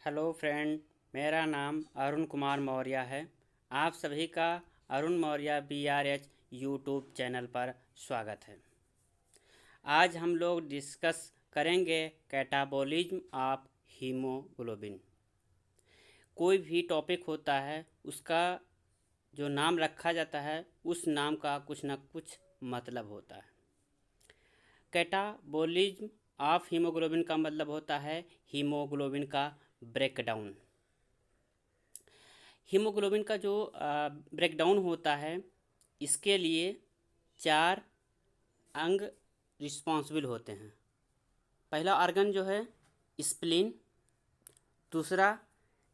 Hello friend, मेरा नाम अरुण कुमार मौर्य है। आप सभी का Arun Maurya BRH YouTube channel पर स्वागत है। आज हम लोग डिस्कस करेंगे कैटाबॉलिज्म ऑफ हीमोग्लोबिन। कोई भी टॉपिक होता है, उसका जो नाम रखा जाता है उस नाम का कुछ न कुछ मतलब होता है। कैटाबॉलिज्म ऑफ हीमोग्लोबिन का मतलब होता है हीमोग्लोबिन का ब्रेकडाउन। हीमोग्लोबिन का जो ब्रेकडाउन होता है, इसके लिए 4 अंग रिस्पॉन्सिबल होते हैं। पहला ऑर्गन जो है स्प्लीन, दूसरा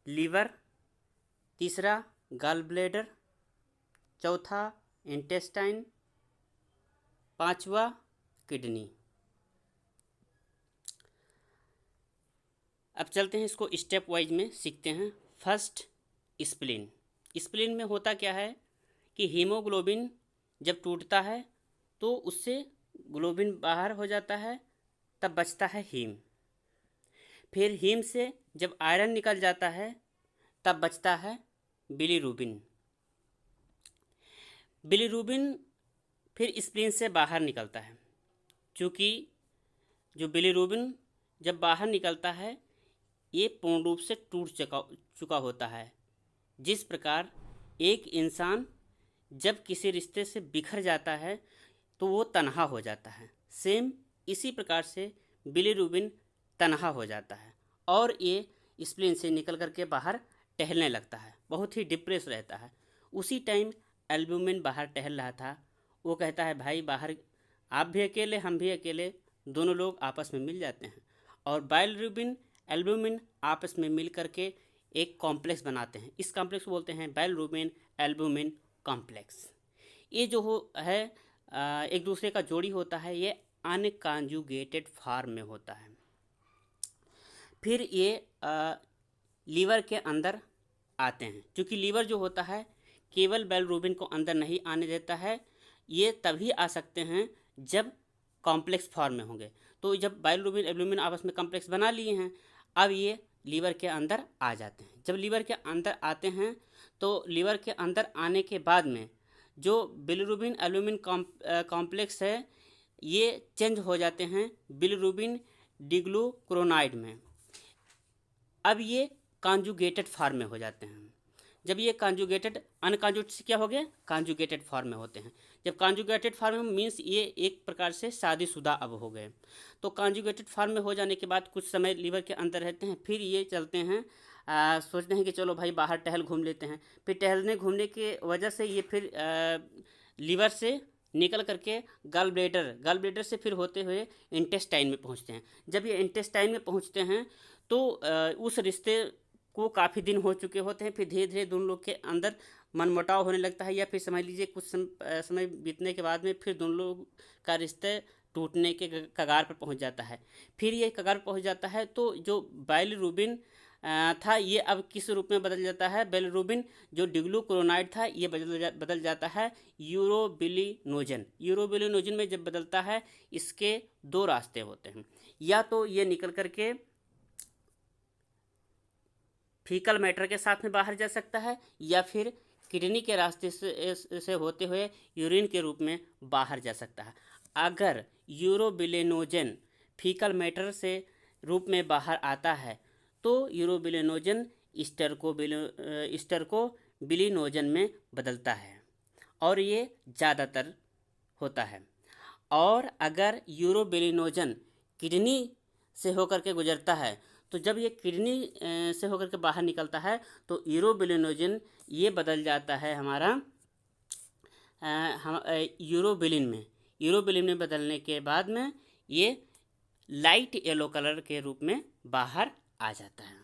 लीवर, तीसरा गॉल ब्लैडर, चौथा इंटेस्टाइन, पांचवा किडनी। अब चलते हैं, इसको स्टेप वाइज में सीखते हैं। First spleen. स्प्लीन में होता क्या है कि हीमोग्लोबिन जब टूटता है तो उससे ग्लोबिन बाहर हो जाता है, तब बचता है हीम। फिर हीम से जब आयरन निकल जाता है तब बचता है बिलीरुबिन। बिलीरुबिन फिर स्प्लीन से बाहर निकलता है। चूँकि जो बिलीरुबिन जब बाहर निकलता है, ये पूर्ण रूप से टूट चुका होता है। जिस प्रकार एक इंसान जब किसी रिश्ते से बिखर जाता है तो वो तन्हा हो जाता है, सेम इसी प्रकार से बिलीरुबिन तन्हा हो जाता है और ये स्प्लीन से निकल करके बाहर टहलने लगता है, बहुत ही डिप्रेस रहता है। उसी टाइम एल्ब्यूमिन बाहर टहल रहा था। वो कहता है, भाई बाहर आप भी अकेले, हम भी अकेले, दोनों लोग आपस में मिल जाते हैं। और बाइलरुबिन एल्ब्यूमिन आपस में मिल करके एक कॉम्प्लेक्स बनाते हैं। इस कॉम्प्लेक्स को बोलते हैं बाइलरुबिन एल्ब्यूमिन कॉम्प्लेक्स। ये जो है एक दूसरे का जोड़ी होता है, ये अनकॉन्जुगेटेड फॉर्म में होता है। फिर ये लीवर के अंदर आते हैं। क्योंकि लीवर जो होता है केवल बाइलरुबिन को अंदर नहीं आने देता है, ये तभी आ सकते हैं जब कॉम्प्लेक्स फॉर्म में होंगे। तो जब बाइलरुबिन एल्ब्यूमिन आपस में कॉम्प्लेक्स बना लिए हैं, अब ये लीवर के अंदर आ जाते हैं। जब लीवर के अंदर आते हैं तो लीवर के अंदर आने के बाद में जो बिलीरुबिन एल्ब्यूमिन कॉम्प्लेक्स है, ये चेंज हो जाते हैं बिलीरुबिन डिग्लूकुरोनाइड में। अब ये कॉन्जुगेटेड फॉर्म में हो जाते हैं। जब ये कॉन्जुगेटेड, अनकॉन्जुगेटेड से क्या हो गया, कॉन्जुगेटेड फॉर्म में होते हैं। जब कॉन्जुगेटेड फॉर्म में मीन्स ये एक प्रकार से शादीशुदा अब हो गए। तो कॉन्जुगेटेड फॉर्म में हो जाने के बाद कुछ समय लीवर के अंदर रहते हैं। फिर ये चलते हैं, सोचते हैं कि चलो भाई बाहर टहल घूम लेते हैं। फिर टहलने घूमने के वजह से ये फिर लीवर से निकल करके गॉल ब्लैडर से फिर होते हुए इंटेस्टाइन में पहुंचते हैं। जब ये इंटेस्टाइन में पहुंचते हैं तो उस रिश्ते को काफ़ी दिन हो चुके होते हैं। फिर धीरे धीरे दोनों लोग के अंदर मनमुटाव होने लगता है, या फिर समझ लीजिए कुछ समय बीतने के बाद में फिर दोनों लोग का रिश्ते टूटने के कगार पर पहुंच जाता है। फिर ये कगार पर पहुंच जाता है तो जो बाइलरुबिन था, ये अब किस रूप में बदल जाता है, बाइलरुबिन जो डिग्लूकुरोनाइड था ये बदल जाता है यूरोबिलिनोजन। यूरोबिलिनोजन में जब बदलता है, इसके 2 रास्ते होते हैं। या तो ये निकल करके फीकल मैटर के साथ में बाहर जा सकता है, या फिर किडनी के रास्ते से होते हुए यूरिन के रूप में बाहर जा सकता है। अगर यूरोबिलिनोजन फीकल मैटर से रूप में बाहर आता है तो यूरोबिलिनोजन स्टर्कोबिलिनोजन में बदलता है और ये ज़्यादातर होता है। और अगर यूरोबिलिनोजन किडनी से होकर के गुजरता है, तो जब ये किडनी से होकर के बाहर निकलता है तो यूरोबिलिनोजन ये बदल जाता है हमारा यूरोबिलिन में बदलने के बाद में ये लाइट येलो कलर के रूप में बाहर आ जाता है।